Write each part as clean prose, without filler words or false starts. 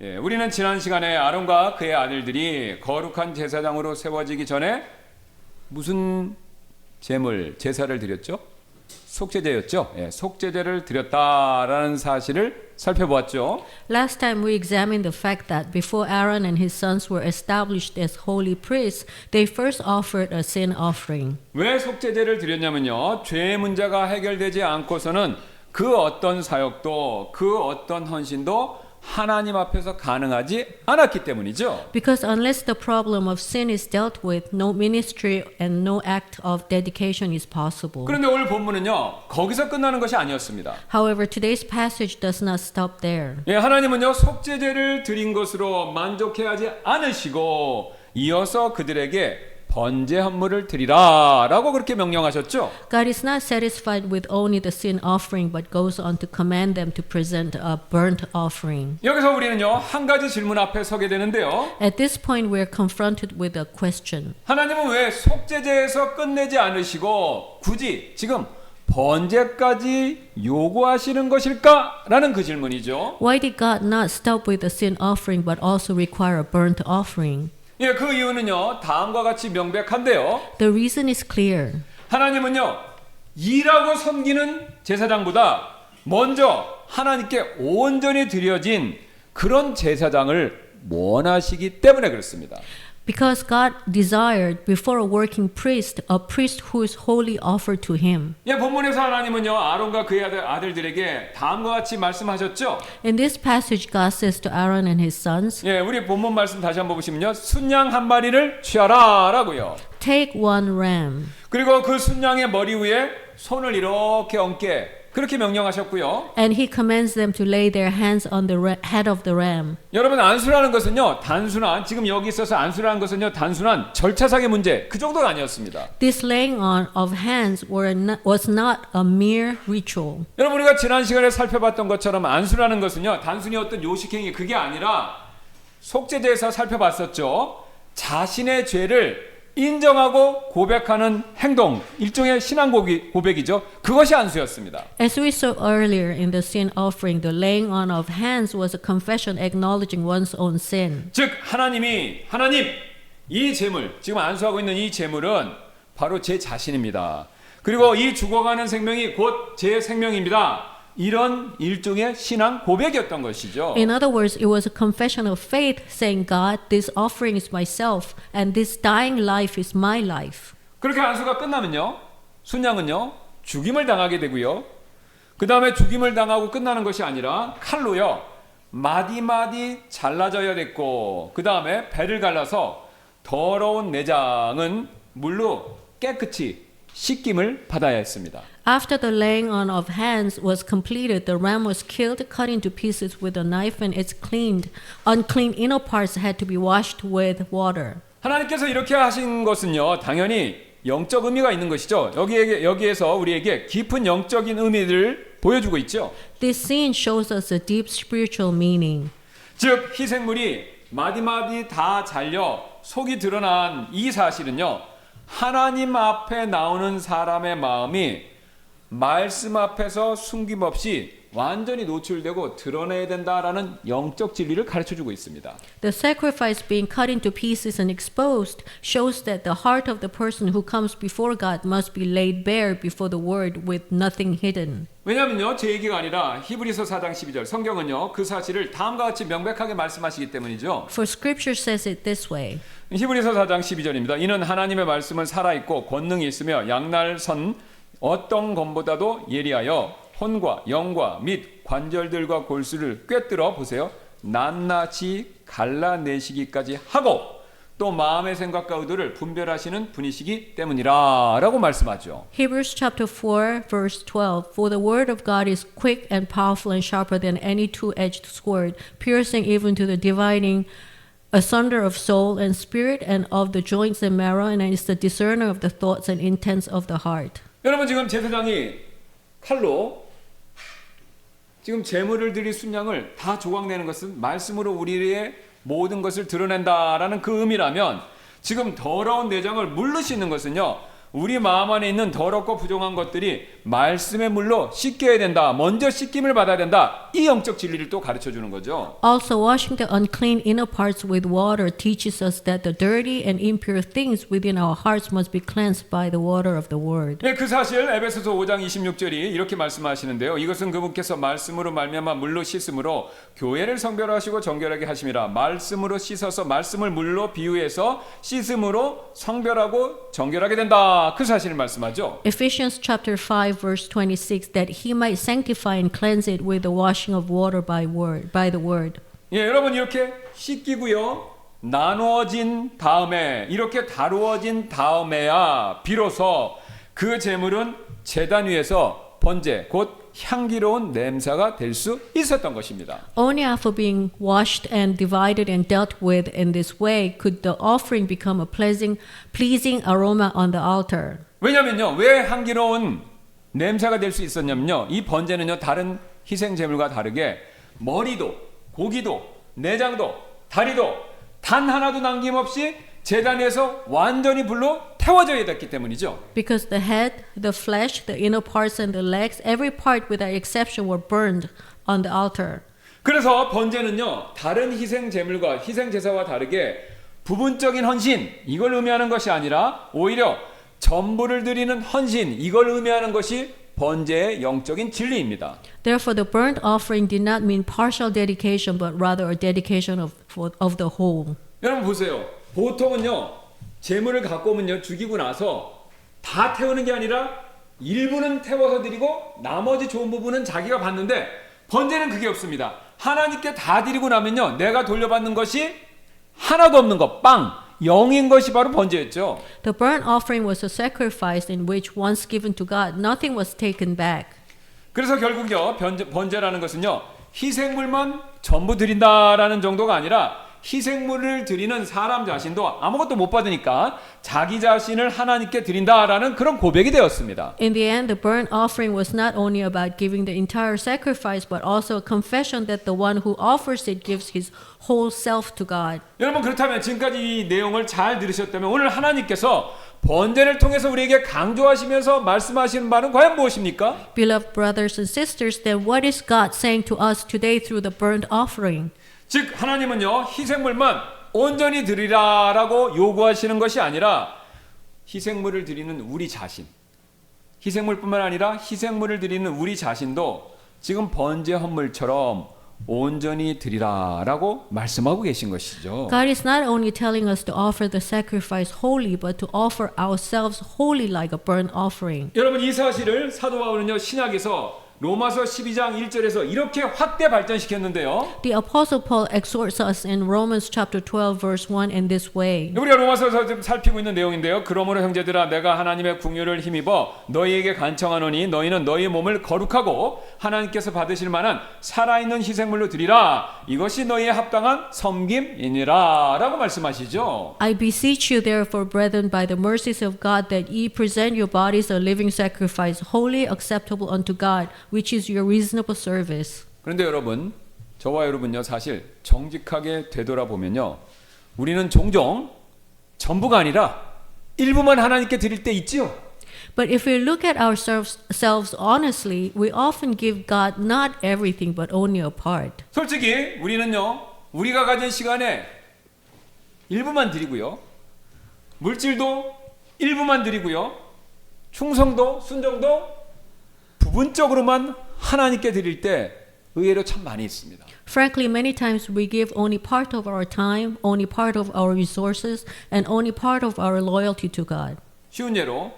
예, 우리는 지난 시간에 아론과 그의 아들들이 거룩한 제사장으로 세워지기 전에 무슨 제사를 드렸죠? 속죄제였죠. 예, 속죄제를 드렸다라는 사실을 살펴보았죠. Last time we examined the fact that before Aaron and his sons were established as holy priests, they first offered a sin offering. 왜 속죄제를 드렸냐면요. 죄의 문제가 해결되지 않고서는 그 어떤 사역도 그 어떤 헌신도 하나님 앞에서 가능하지 않았기 때문이죠. Because unless the problem of sin is dealt with, no ministry and no act of dedication is possible. 그런데 오늘 본문은요. 거기서 끝나는 것이 아니었습니다. However, today's passage does not stop there. 예, 하나님은요. 속죄제를 드린 것으로 만족해하지 않으시고 이어서 그들에게 번제 헌물을 드리라라고 그렇게 명령하셨죠. God is not satisfied with only the sin offering, but goes on to command them to present a burnt offering. 여기서 우리는요. 한 가지 질문 앞에 서게 되는데요. At this point, we are confronted with a question. 하나님은 왜 속죄제에서 끝내지 않으시고 굳이 지금 번제까지 요구하시는 것일까라는 그 질문이죠. Why did God not stop with the sin offering, but also require a burnt offering? 예, 그 이유는요. 다음과 같이 명백한데요. The reason is clear. 하나님은요. 일하고 섬기는 제사장보다 먼저 하나님께 온전히 드려진 그런 제사장을 원하시기 때문에 그렇습니다. Because God desired before a working priest, a priest who is wholly offered to him. 예, 본문에서 하나님은요. 아론과 그의 아들들에게 다음과 같이 말씀하셨죠. In this passage, God says to Aaron and his sons, 예, 우리 본문 말씀 다시 한번 보시면요. 순양 한 마리를 취하라라고요. take one ram. 그리고 그 순양의 머리 위에 손을 이렇게 얹게 그렇게 명령하셨고요. And he commands them to lay their hands on the head of the ram. 여러분 안수라는 것은요. 단순한 지금 여기 있어서 안수라는 것은요. 단순한 절차상의 문제 그 정도가 아니었습니다. This laying on of hands was not a mere ritual. 여러분 우리가 지난 시간에 살펴봤던 것처럼 안수라는 것은요. 단순히 어떤 요식행위 그게 아니라 속죄제에서 살펴봤었죠. 자신의 죄를 인정하고 고백하는 행동, 일종의 신앙 고백이죠. 그것이 안수였습니다. As we saw earlier in the sin offering, the laying on of hands was a confession acknowledging one's own sin. 즉 하나님 이 제물, 지금 안수하고 있는 이 제물은 바로 제 자신입니다. 그리고 이 죽어가는 생명이 곧 제 생명입니다. 이런 일종의 신앙 고백이었던 것이죠. In other words, it was a confession of faith saying, God, this offering is myself and this dying life is my life. 그렇게 안수가 끝나면요. 순양은요. 죽임을 당하게 되고요. 그 다음에 죽임을 당하고 끝나는 것이 아니라 칼로요. 마디마디 잘라져야 됐고 그 다음에 배를 갈라서 더러운 내장은 물로 깨끗이 씻김을 받아야 했습니다. After the laying on of hands was completed, the ram was killed, cut into pieces with a knife, and its unclean inner parts had to be washed with water. 하나님께서 이렇게 하신 것은요. 당연히 영적 의미가 있는 것이죠. 여기에서 우리에게 깊은 영적인 의미를 보여주고 있죠. This scene shows us a deep spiritual meaning. 즉 희생물이 마디마디 다 잘려 속이 드러난 이 사실은요. 하나님 앞에 나오는 사람의 마음이 말씀 앞에서 숨김없이 완전히 노출되고 드러내야 된다라는 영적 진리를 가르쳐주고 있습니다. The sacrifice being cut into pieces and exposed shows that the heart of the person who comes before God must be laid bare before the word with nothing hidden. 왜냐하면요. 제 얘기가 아니라 히브리서 4장 12절 성경은요. 그 사실을 다음과 같이 명백하게 말씀하시기 때문이죠. For scripture says it this way. 히브리서 4장 12절입니다. 이는 하나님의 말씀은 살아있고 권능이 있으며 양날 선 어떤 검보다도 예리하여 혼과 영과 및 관절들과 골수를 꿰뚫어 보세요. 낱낱이 갈라내시기까지 하고 또 마음의 생각과 의도를 분별하시는 분이시기 때문이라 라고 말씀하죠. Hebrews chapter 4 verse 12. For the word of God is quick and powerful and sharper than any two-edged sword, piercing even to the dividing asunder of soul and spirit and of the joints and marrow, and is the discerner of the thoughts and intents of the heart. 여러분 지금 제사장이 칼로 지금 제물을 드릴 순양을 다 조각내는 것은 말씀으로 우리의 모든 것을 드러낸다라는 그 의미라면 지금 더러운 내장을 물로 씻는 것은요. 우리 마음 안에 있는 더럽고 부정한 것들이 말씀의 물로 씻겨야 된다. 먼저 씻김을 받아야 된다. 이 영적 진리를 또 가르쳐 주는 거죠. Also, washing the unclean inner parts with water teaches us that the dirty and impure things within our hearts must be cleansed by the water of the Word. 네, 그 사실 에베소서 5장 26절이 이렇게 말씀하시는데요. 이것은 그분께서 말씀으로 말미암아 물로 씻음으로 교회를 성별하시고 정결하게 하심이라. 말씀으로 씻어서 말씀을 물로 비유해서 씻음으로 성별하고 정결하게 된다. 그 사실을 말씀하죠. Ephesians chapter 5 verse 26 that he might sanctify and cleanse it with the washing of water by the word. 예, 여러분 이렇게 씻기고요. 나누어진 다음에 이렇게 다루어진 다음에야 비로소 그 제물은 제단 위에서 번제 곧 향기로운 냄새가 될 수 있었던 것입니다. Only after being washed and divided and dealt with in this way could the offering become a pleasing aroma on the altar. 왜냐면요. 왜 향기로운 냄새가 될 수 있었냐면요. 이 번제는요. 다른 희생 제물과 다르게 머리도 고기도 내장도 다리도 단 하나도 남김없이 제단에서 완전히 불로 태워져야 됐기 때문이죠. Because the head, the flesh, the inner parts and the legs, every part without exception were burned on the altar. 그래서 번제는요. 다른 희생 제물과 희생 제사와 다르게 부분적인 헌신 이걸 의미하는 것이 아니라 오히려 전부를 드리는 헌신 이걸 의미하는 것이 번제의 영적인 진리입니다. Therefore, the burnt offering did not mean partial dedication, but rather a dedication of the whole. 여러분 보세요. 보통은요. 제물을 갖고 오면요. 죽이고 나서 다 태우는 게 아니라 일부는 태워서 드리고 나머지 좋은 부분은 자기가 받는데 번제는 그게 없습니다. 하나님께 다 드리고 나면요. 내가 돌려받는 것이 하나도 없는 것, 빵! 0인 것이 바로 번제였죠. The burnt offering was a sacrifice in which once given to God, nothing was taken back. 그래서 결국요. 번제라는 것은요. 희생물만 전부 드린다라는 정도가 아니라 희생물을 드리는 사람 자신도 아무것도 못 받으니까 자기 자신을 하나님께 드린다라는 그런 고백이 되었습니다. In the end, the burnt offering was not only about giving the entire sacrifice, but also a confession that the one who offers it gives his whole self to God. 여러분 그렇다면 지금까지 이 내용을 잘 들으셨다면 오늘 하나님께서 번제를 통해서 우리에게 강조하시면서 말씀하시는 바는 과연 무엇입니까? Beloved brothers and sisters, then what is God saying to us today through the burnt offering? 즉 하나님은요 희생물만 온전히 드리라라고 요구하시는 것이 아니라 희생물을 드리는 우리 자신 희생물뿐만 아니라 희생물을 드리는 우리 자신도 지금 번제 헌물처럼 온전히 드리라라고 말씀하고 계신 것이죠. God is not only telling us to offer the sacrifice wholly, but to offer ourselves wholly like a burnt offering. 여러분 이 사실을 사도 바울은요 신약에서 로마서 12장 1절에서 이렇게 확대 발전시켰는데요. The Apostle Paul exhorts us in Romans chapter 12 verse 1 in this way. 우리가 로마서에서 지금 살피고 있는 내용인데요. 그러므로 형제들아 내가 하나님의 긍휼을 힘입어 너희에게 간청하노니 너희는 너희 몸을 거룩하고 하나님께서 받으실 만한 살아있는 희생물로 드리라. 이것이 너희의 합당한 섬김이니라 라고 말씀하시죠. I beseech you therefore, brethren, by the mercies of God, that ye present your bodies a living sacrifice, wholly acceptable unto God, which is your reasonable service. 그런데 여러분, 저와 여러분요 사실 정직하게 되돌아보면요 우리는 종종 전부가 아니라 일부만 하나님께 드릴 때 있지요. But if we look at ourselves honestly, we often give God not everything but only a part. 솔직히 우리는요 우리가 가진 시간에 일부만 드리고요 물질도 일부만 드리고요 충성도 순종도 부분적으로만 하나님께 드릴 때 의외로 참 많이 있습니다. Frankly, many times we give only part of our time, only part of our resources, and only part of our loyalty to God. 쉬운 예로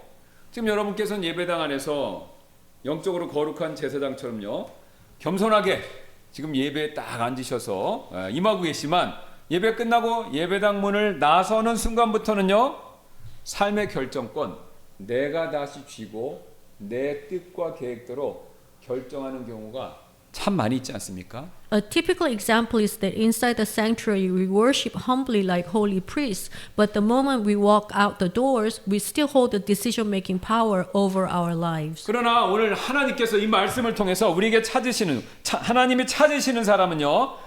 지금 여러분께서는 예배당 안에서 영적으로 거룩한 제사장처럼요 겸손하게 지금 예배에 딱 앉으셔서 임하고 계시지만 예배 끝나고 예배당 문을 나서는 순간부터는요 삶의 결정권 내가 다시 쥐고 내 뜻과 계획대로 결정하는 경우가 참 많이 있지 않습니까? A typical example is that inside the sanctuary we worship humbly like holy priests, but the moment we walk out the doors, we still hold the decision-making power over our lives. 그러나 오늘 하나님께서 이 말씀을 통해서 우리에게 하나님이 찾으시는 사람은요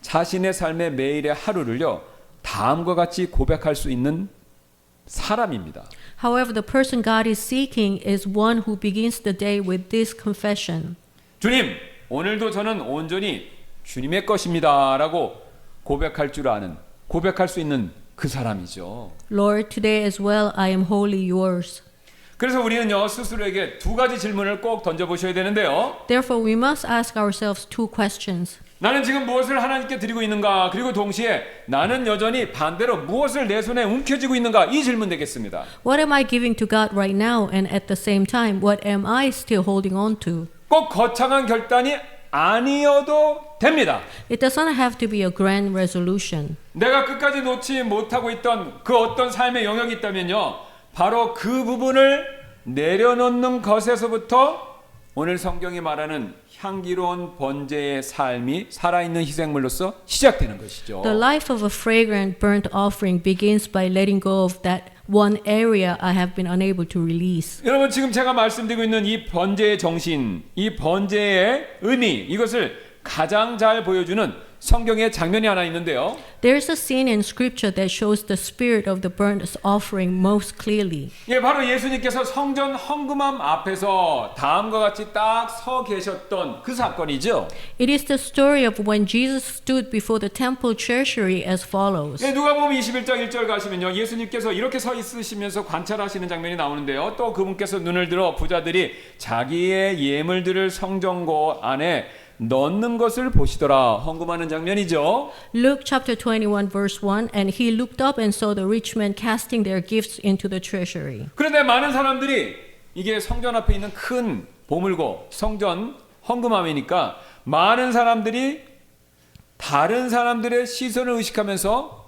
자신의 삶의 매일의 하루를요 다음과 같이 고백할 수 있는 사람입니다. However, the person God is seeking is one who begins the day with this confession. 주님, 오늘도 저는 온전히 주님의 것입니다라고 고백할 수 있는 그 사람이죠. Lord, today as well I am wholly yours. 그래서 우리는요 스스로에게 두 가지 질문을 꼭 던져보셔야 되는데요. Therefore, we must ask ourselves two questions. 나는 지금 무엇을 하나님께 드리고 있는가? 그리고 동시에 나는 여전히 반대로 무엇을 내 손에 움켜쥐고 있는가? 이 질문 되겠습니다. What am I giving to God right now? And at the same time, what am I still holding on to? 꼭 거창한 결단이 아니어도 됩니다. It does not have to be a grand resolution. 내가 끝까지 놓지 못하고 있던 그 어떤 삶의 영역이 있다면요. 바로 그 부분을 내려놓는 것에서부터 오늘 성경이 말하는 향기로운 번제의 삶이 살아있는 희생물로서 시작되는 것이죠. The life of a fragrant burnt offering begins by letting go of that one area I have been unable to release. 여러분 지금 제가 말씀드리고 있는 이 번제의 정신, 이 번제의 의미 이것을 가장 잘 보여주는 성경의 장면이 하나 있는데요. There's a scene in scripture that shows the spirit of the burnt offering most clearly. 예, 바로 예수님께서 성전 헌금함 앞에서 다음과 같이 딱 서 계셨던 그 사건이죠. It is the story of when Jesus stood before the temple treasury as follows. 예, 누가복음 21장 1절 가시면요. 예수님께서 이렇게 서 있으시면서 관찰하시는 장면이 나오는데요. 또 그분께서 눈을 들어 부자들이 자기의 예물들을 성전고 안에 넣는 것을 보시더라. 헌금하는 장면이죠. Luke chapter 21 verse 1 And he looked up and saw the rich men casting their gifts into the treasury. 그런데 많은 사람들이 이게 성전 앞에 있는 큰 보물고 성전 헌금함이니까 많은 사람들이 다른 사람들의 시선을 의식하면서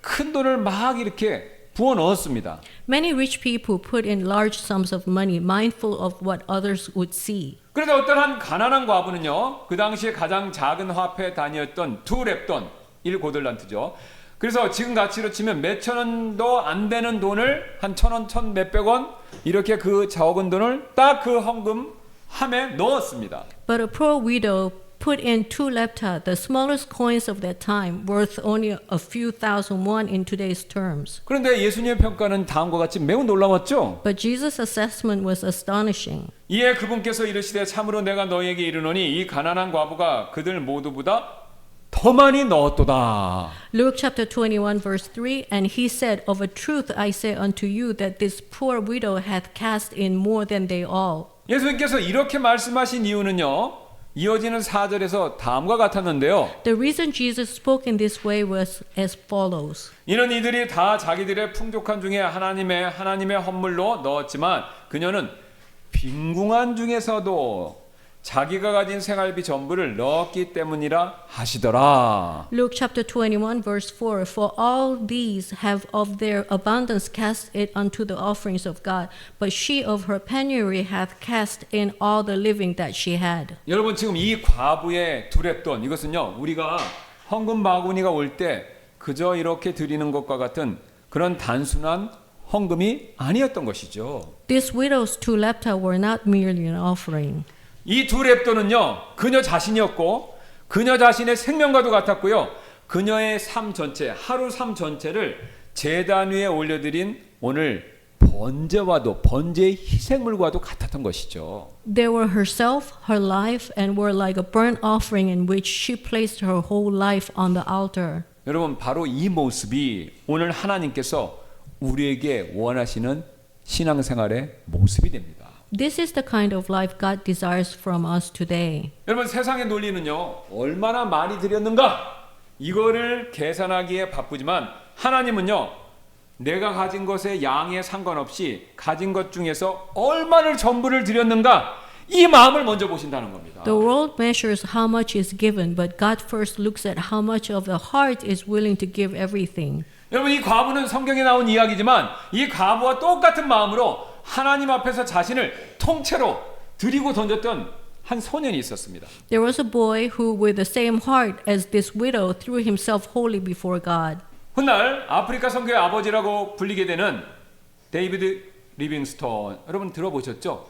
큰 돈을 막 이렇게 부어 넣었습니다. Many rich people put in large sums of money, mindful of what others would see. 그런데 어떤 한 가난한 과부는요, 그 당시에 가장 작은 화폐 단위였던 2렙돈, 1고들란트죠. 그래서 지금 가치로 치면 몇천 원도 안 되는 돈을 한 1,000원, 1,000 몇백 원 이렇게 그 적은 돈을 딱 그 헌금함에 넣었습니다. But a poor widow put in 2 lepta, the smallest coins of that time, worth only a few thousand won in today's terms. 그런데 예수님의 평가는 다음과 같이 매우 놀라웠죠. But Jesus' assessment was astonishing. 이에 그분께서 이르시되 참으로 내가 너희에게 이르노니 이 가난한 과부가 그들 모두보다 더 많이 넣었도다. Luke chapter 21 verse 3 And he said, Of a truth I say unto you that this poor widow hath cast in more than they all. 예수님께서 이렇게 말씀하신 이유는요. 이어지는 4절에서 다음과 같았는데요. The reason Jesus spoke in this way was as follows. 이는 이들이 다 자기들의 풍족한 중에 하나님의 헌물로 넣었지만 그녀는 빈궁한 중에서도 자기가 가진 생활비 전부를 넣었기 때문이라 하시더라. Luke chapter 21 verse 4 For all these have of their abundance cast it unto the offerings of God, but she of her penury hath cast in all the living that she had. 여러분 지금 이 과부의 두랩돈 이것은요 우리가 헌금 바구니가 올 때 그저 이렇게 드리는 것과 같은 그런 단순한 헌금이 아니었던 것이죠. This widow's 2 lepta were not merely an offering. 이 두 랩돈은요 그녀 자신이었고 그녀 자신의 생명과도 같았고요. 그녀의 삶 전체 하루 삶 전체를 제단 위에 올려드린 오늘 번제의 희생물과도 같았던 것이죠. They were herself, her life, and were like a burnt offering in which she placed her whole life on the altar. 여러분 바로 이 모습이 오늘 하나님께서 우리에게 원하시는 신앙생활의 모습이 됩니다. This is the kind of life God desires from us today. 여러분 세상의 논리는요 얼마나 많이 드렸는가 이거를 계산하기에 바쁘지만 하나님은요 내가 가진 것의 양에 상관없이 가진 것 중에서 얼마를 전부를 드렸는가 이 마음을 먼저 보신다는 겁니다. The world measures how much is given, but God first looks at how much of the heart is willing to give everything. 여러분 이 과부는 성경에 나온 이야기지만 이 과부와 똑같은 마음으로 하나님 앞에서 자신을 통째로 드리고 던졌던 한 소년이 있었습니다. There was a boy who with the same heart as this widow threw himself wholly before God. 훗날 아프리카 선교의 아버지라고 불리게 되는 데이비드 리빙스톤 여러분 들어보셨죠?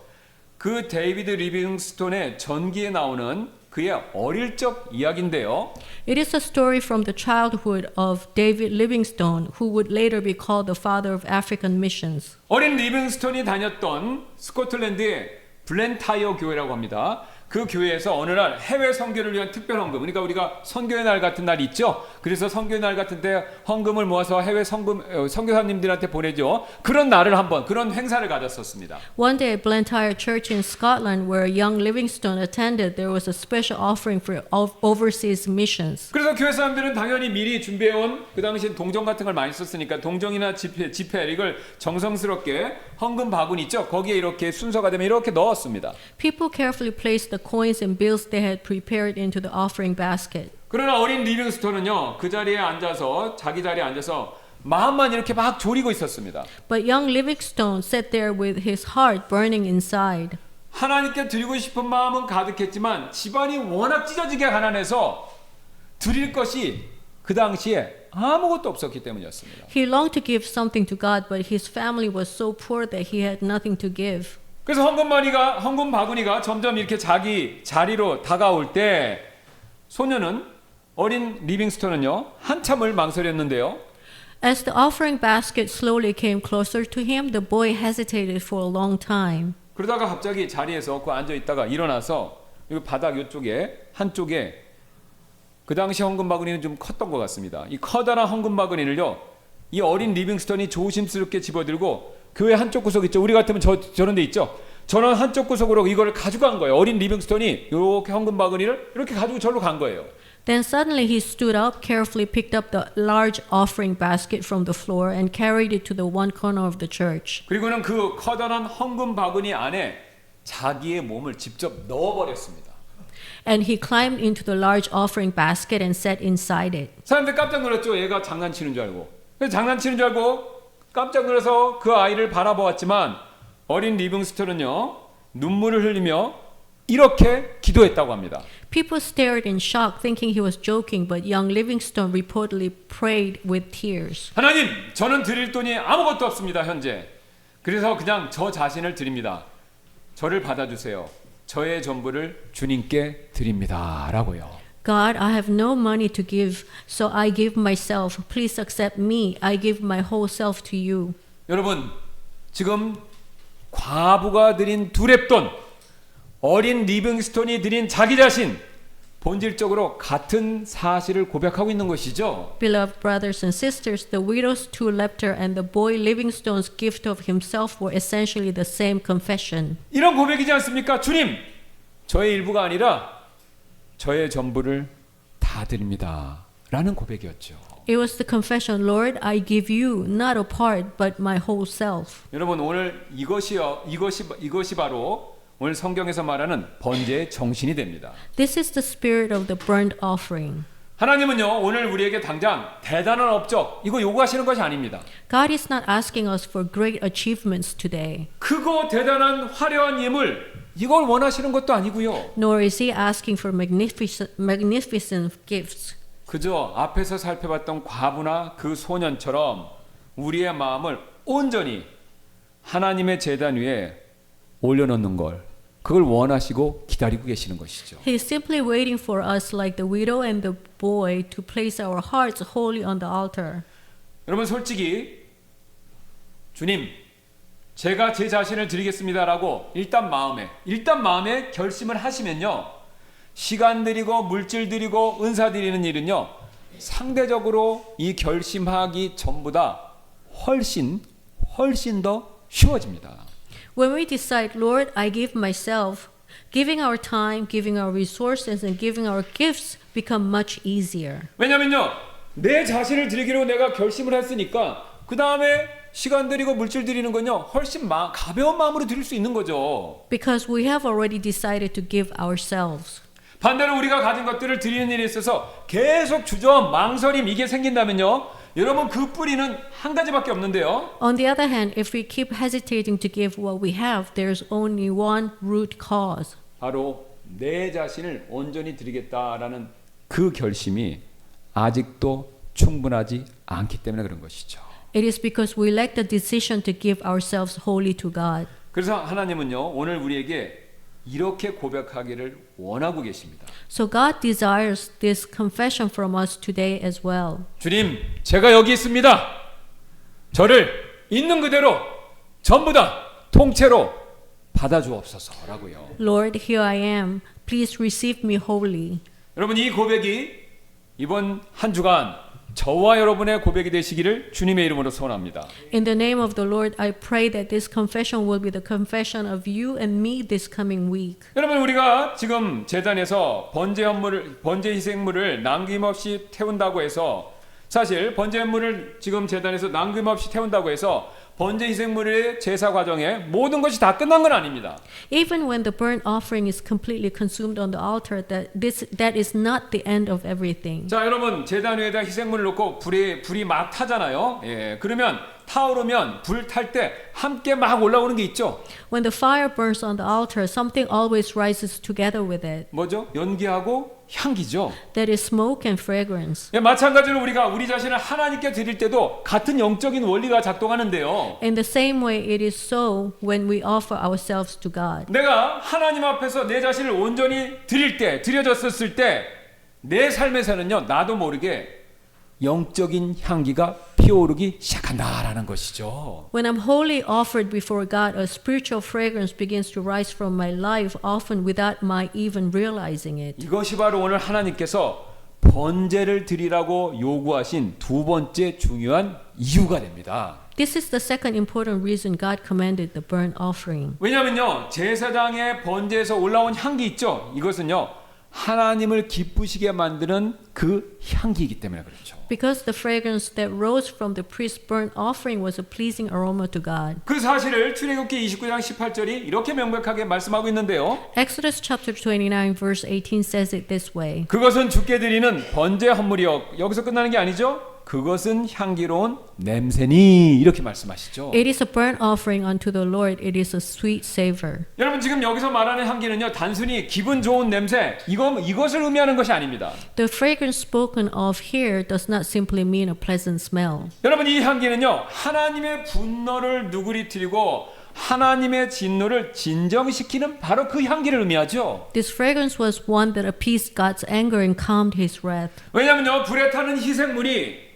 그 데이비드 리빙스톤의 전기에 나오는 그의 어릴 적 이야기인데요. It is a story from the childhood of David Livingstone, who would later be called the father of African missions. 어린 리빙스톤이 다녔던 스코틀랜드의 블렌타이어 교회라고 합니다. 그 교회에서 어느 날 해외 선교를 위한 특별 헌금, 그러니까 우리가 선교의 날 같은 날 있죠. 그래서 선교의 날 같은 때 헌금을 모아서 해외 선교사님들한테 보내죠. 그런 날을 한번 그런 행사를 가졌었습니다. One day at Blantyre Church in Scotland, where young Livingstone attended, there was a special offering for overseas missions. 그래서 교회 사람들은 당연히 미리 준비해온 그 당시 동정 같은 걸 많이 썼으니까 동정이나 지폐 이걸 정성스럽게 헌금 바구니 있죠. 거기에 이렇게 순서가 되면 이렇게 넣었습니다. People carefully placed the coins and bills they had prepared into the offering basket. 그러나 어린 리빙스톤은요, 그 자리에 앉아서 자기 자리에 앉아서 마음만 이렇게 막 졸이고 있었습니다. But young Livingstone sat there with his heart burning inside. 하나님께 드리고 싶은 마음은 가득했지만 집안이 워낙 찢어지게 가난해서 드릴 것이 그 당시에 아무것도 없었기 때문이었습니다. He longed to give something to God, but his family was so poor that he had nothing to give. 그래서 헌금 바구니가 점점 이렇게 자기 자리로 다가올 때 소녀는 어린 리빙스톤은요 한참을 망설였는데요. As the offering basket slowly came closer to him, the boy hesitated for a long time. 그러다가 갑자기 자리에서 그 앉아 있다가 일어나서 이 바닥 이쪽에 한쪽에 그 당시 헌금 바구니는 좀 컸던 것 같습니다. 이 커다란 헌금 바구니를요 이 어린 리빙스톤이 조심스럽게 집어들고 교회 한쪽 구석 있죠. 우리 같으면 저런 데 있죠. 저런 한쪽 구석으로 이걸 가져간 거예요. 어린 리빙스톤이 이렇게 헌금 바구니를 이렇게 가지고 절로 간 거예요. Then suddenly he stood up, carefully picked up the large offering basket from the floor and carried it to the one corner of the church. 그리고는 그 커다란 헌금 바구니 안에 자기의 몸을 직접 넣어버렸습니다. And he climbed into the large offering basket and sat inside it. 사람들 깜짝 놀랐죠. 얘가 장난치는 줄 알고. 그래서 장난치는 줄 알고 깜짝 놀라서 그 아이를 바라보았지만 어린 리빙스톤은요 눈물을 흘리며 이렇게 기도했다고 합니다. People stared in shock, thinking he was joking, but young Livingstone reportedly prayed with tears. 하나님, 저는 드릴 돈이 아무것도 없습니다, 현재. 그래서 그냥 저 자신을 드립니다. 저를 받아주세요. 저의 전부를 주님께 드립니다. 라고요. God, I have no money to give, so I give myself. Please accept me. I give my whole self to you. 여러분, 지금 과부가 드린 두렙돈, 어린 리빙스톤이 드린 자기 자신, 본질적으로 같은 사실을 고백하고 있는 것이죠. Beloved brothers and sisters, the widow's two lepter and the boy Livingstone's gift of himself were essentially the same confession. 이런 고백이지 않습니까? 주님, 저의 일부가 아니라 저의 전부를 다 드립니다. 라는 고백이었죠. It was the confession, Lord, I give you not a part but my whole self. 여러분 오늘 이것이 바로 오늘 성경에서 말하는 번제의 정신이 됩니다. This is the spirit of the burnt offering. 하나님은요 오늘 우리에게 당장 대단한 업적 이거 요구하시는 것이 아닙니다. God is not asking us for great achievements today, 크고 대단한 화려한 예물 이걸 원하시는 것도 아니고요. nor is He asking for magnificent gifts. 그저 앞에서 살펴봤던 과부나 그 소년처럼 우리의 마음을 온전히 하나님의 제단 위에 올려놓는 걸 그걸 원하시고 기다리고 계시는 것이죠. He is simply waiting for us, like the widow and the boy, to place our hearts wholly on the altar. 여러분 솔직히 주님 제가 제 자신을 드리겠습니다라고 일단 마음에 결심을 하시면요 시간 드리고 물질 드리고 은사 드리는 일은요 상대적으로 이 결심하기 전보다 훨씬 더 쉬워집니다. When we decide, Lord, I give myself, giving our time, giving our resources, and giving our gifts become much easier. 왜냐면요 내 자신을 드리기로 내가 결심을 했으니까 그 다음에 시간 드리고 물질 드리는 건요 훨씬 가벼운 마음으로 드릴 수 있는 거죠. Because we have already decided to give ourselves. 반대로 우리가 가진 것들을 드리는 일에 있어서 계속 주저함, 망설임 이게 생긴다면요 여러분 그 뿌리는 한 가지밖에 없는데요. On the other hand, if we keep hesitating to give what we have, there's only one root cause. 바로 내 자신을 온전히 드리겠다라는 그 결심이 아직도 충분하지 않기 때문에 그런 것이죠. It is because we lack the decision to give ourselves wholly to God. 그래서 하나님은요 오늘 우리에게 이렇게 고백하기를 원하고 계십니다. So God desires this confession from us today as well. 주님, 제가 여기 있습니다. 저를 있는 그대로 전부 다 통째로 받아주옵소서라고요. Lord, here I am. Please receive me wholly. 여러분, 이 고백이 이번 한 주간 저와 여러분의 고백이 되시기를 주님의 이름으로 소원합니다. In the name of the Lord, I pray that this confession will be the confession of you and me this coming week. 여러분, 우리가 지금 제단에서 번제 희생물을 남김없이 태운다고 해서, 사실 번제 헌물을 지금 제단에서 남김없이 태운다고 해서 번제 희생물의 제사 과정에 모든 것이 다 끝난 건 아닙니다. Even when the burnt offering is completely consumed on the altar, that is not the end of everything. 자, 여러분, 제단 위에다 희생물을 놓고 불이 막 타잖아요. 예, 그러면 타오르면 불 탈 때 함께 막 올라오는 게 있죠. When the fire burns on the altar, something always rises together with it. 뭐죠? 연기하고 향기죠. That is smoke and fragrance. 예, 마찬가지로 우리가 우리 자신을 하나님께 드릴 때도 같은 영적인 원리가 작동하는데요. In the same way, it is so when we offer ourselves to God. 내가 하나님 앞에서 내 자신을 온전히 드릴 때, 드려졌었을 때 내 삶에서는요, 나도 모르게 영적인 향기가 피어오르기 시작한다라는 것이죠. When I'm wholly offered before God, a spiritual fragrance begins to rise from my life, often without my even realizing it. 이것이 바로 오늘 하나님께서 번제를 드리라고 요구하신 두 번째 중요한 이유가 됩니다. This is the second important reason God commanded the burnt offering. 왜냐하면요, 제사장의 번제에서 올라온 향기 있죠. 이것은요, 하나님을 기쁘시게 만드는 그 향기이기 때문에 그렇죠. Because the fragrance that rose from the priest's burnt offering was a pleasing aroma to God. 그 사실을 출애굽기 29장 18절이 이렇게 명백하게 말씀하고 있는데요. Exodus chapter 29 verse 18 says it this way. 그것은 주께 드리는 번제 헌물이요. 여기서 끝나는 게 아니죠. 그것은 향기로운 냄새니 이렇게 말씀하시죠. It is a burnt offering unto the Lord. It is a sweet savor. 여러분, 지금 여기서 말하는 향기는요, 단순히 기분 좋은 냄새 이것을 의미하는 것이 아닙니다. The fragrance spoken of here does not simply mean a pleasant smell. 여러분, 이 향기는요, 하나님의 분노를 누그러뜨리고 하나님의 진노를 진정시키는 바로 그 향기를 의미하죠. This fragrance was one that appeased God's anger and calmed his wrath. 왜냐하면요, 불에 타는 희생물이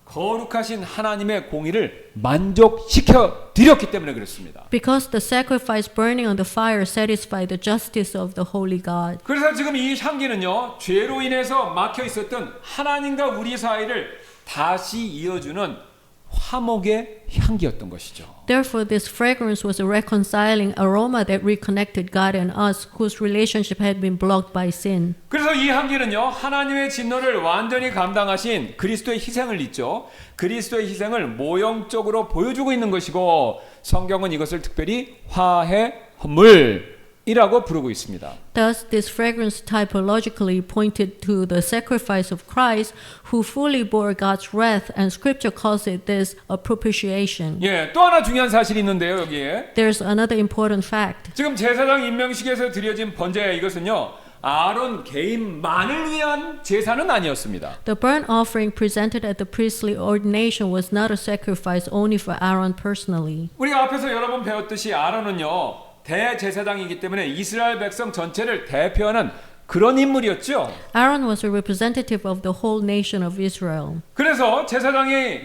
거룩하신 하나님의 공의를 만족시켜 드렸기 때문에 그렇습니다. Because the sacrifice burning on the fire satisfied the justice of the holy God. 그래서 지금 이 향기는요, 죄로 인해서 막혀 있었던 하나님과 우리 사이를 다시 이어주는 화목의 향기였던 것이죠. Therefore, this fragrance was a reconciling aroma that reconnected God and us, whose relationship had been blocked by sin. 그래서 이 향기는요, 하나님의 진노를 완전히 감당하신 그리스도의 희생을 잊죠. 그리스도의 희생을 모형적으로 보여주고 있는 것이고, 성경은 이것을 특별히 화해 헌물이라고 부르고 있습니다. Thus, this fragrance typologically pointed to the sacrifice of Christ, who fully bore God's wrath, and Scripture calls it this a propitiation. 예, 또 하나 중요한 사실이 있는데요, 여기에. There's another important fact. 지금 제사장 임명식에서 드려진 번제 이것은요, 아론 개인만을 위한 제사는 아니었습니다. The burnt offering presented at the priestly ordination was not a sacrifice only for Aaron personally. 우리가 앞에서 여러 번 배웠듯이 아론은요, 대제사장이기 때문에 이스라엘 백성 전체를 대표하는 그런 인물이었죠. Aaron was a representative of the whole nation of Israel. 그래서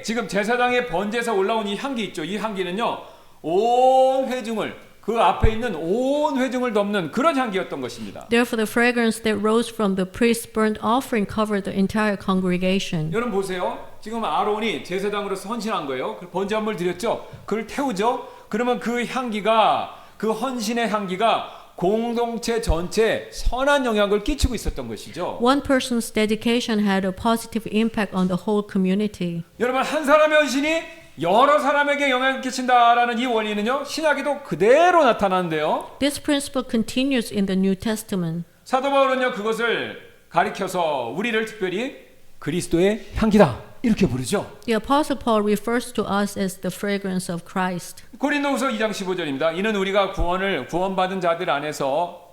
지금 제사장의 번제에서 올라온 이 향기 있죠. 이 향기는요, 온 회중을, 그 앞에 있는 온 회중을 덮는 그런 향기였던 것입니다. Therefore, the fragrance that rose from the priest's burnt offering covered the entire congregation. 여러분 보세요. 지금 아론이 제사장으로서 헌신한 거예요. 번제 헌물 드렸죠. 그걸 태우죠. 그러면 그 향기가, 그 헌신의 향기가 공동체 전체에 선한 영향을 끼치고 있었던 것이죠. One person's dedication had a positive impact on the whole community. 여러분, 한 사람의 헌신이 여러 사람에게 영향을 끼친다라는 이 원리는요, 신약에도 그대로 나타나는데요. This principle continues in the New Testament. 사도 바울은요, 그것을 가리켜서 우리를 특별히 그리스도의 향기다 이렇게 부르죠. The Apostle Paul refers to us as the fragrance of Christ. 고린도후서 2장 15절입니다. 이는 우리가 구원받은 자들 안에서,